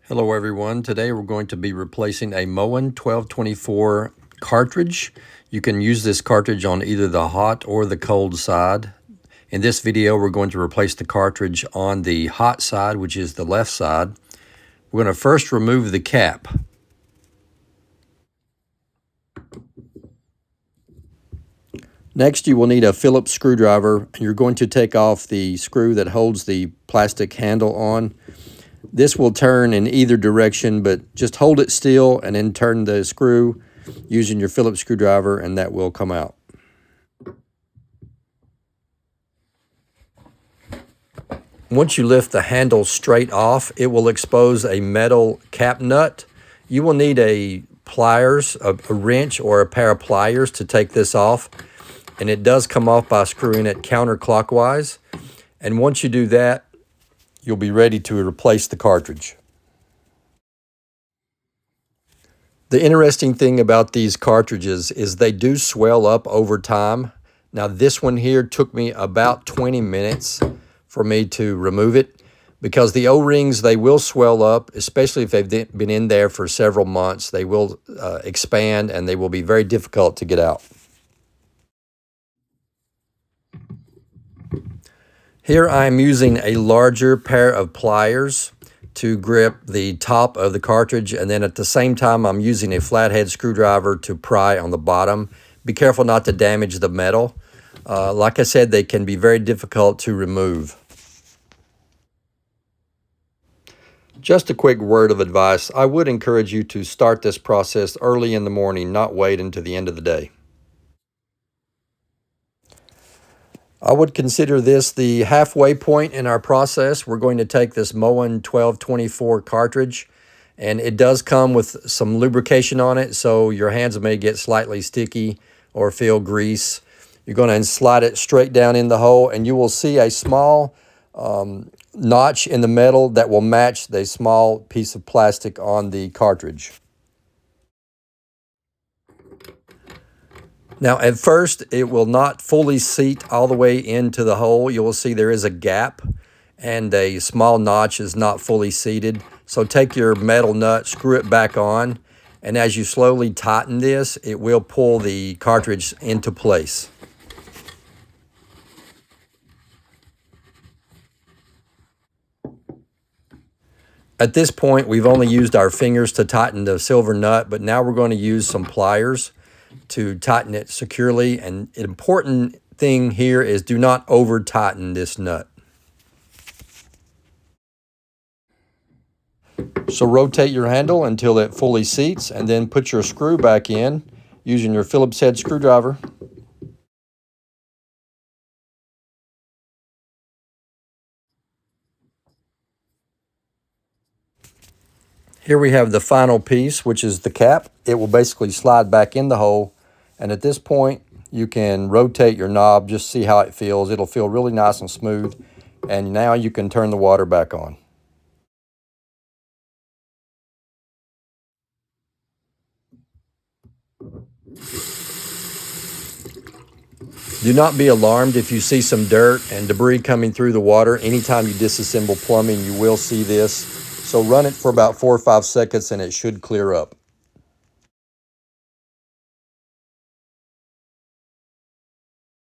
Hello everyone. Today we're going to be replacing a Moen 1224 cartridge. You can use this cartridge on either the hot or the cold side. In this video we're going to replace the cartridge on the hot side, which is the left side. We're going to first remove the cap. Next you will need a Phillips screwdriver, and you're going to take off the screw that holds the plastic handle on. This will turn in either direction, but just hold it still and then turn the screw using your Phillips screwdriver and that will come out. Once you lift the handle straight off, it will expose a metal cap nut. You will need a pliers, a wrench or a pair of pliers to take this off. And it does come off by screwing it counterclockwise. And once you do that, you'll be ready to replace the cartridge. The interesting thing about these cartridges is they do swell up over time. Now this one here took me about 20 minutes for me to remove it, because the O-rings, they will swell up, especially if they've been in there for several months. They will expand and they will be very difficult to get out. Here I am using a larger pair of pliers to grip the top of the cartridge, and then at the same time I'm using a flathead screwdriver to pry on the bottom. Be careful not to damage the metal. Like I said, they can be very difficult to remove. Just a quick word of advice. I would encourage you to start this process early in the morning, not wait until the end of the day. I would consider this the halfway point in our process. We're going to take this Moen 1224 cartridge, and it does come with some lubrication on it, so your hands may get slightly sticky or feel grease. You're going to slide it straight down in the hole, and you will see a small notch in the metal that will match the small piece of plastic on the cartridge. Now, at first, it will not fully seat all the way into the hole. You will see there is a gap, and a small notch is not fully seated. So take your metal nut, screw it back on, and as you slowly tighten this, it will pull the cartridge into place. At this point, we've only used our fingers to tighten the silver nut, but now we're going to use some pliers to tighten it securely. And an important thing here is do not over tighten this nut. So rotate your handle until it fully seats, and then put your screw back in using your Phillips head screwdriver. Here we have the final piece, which is the cap. It will basically slide back in the hole, and at this point you can rotate your knob, just see how it feels. It'll feel really nice and smooth, and now you can turn the water back on. Do not be alarmed if you see some dirt and debris coming through the water. Anytime you disassemble plumbing, you will see this. So run it for about 4 or 5 seconds and it should clear up.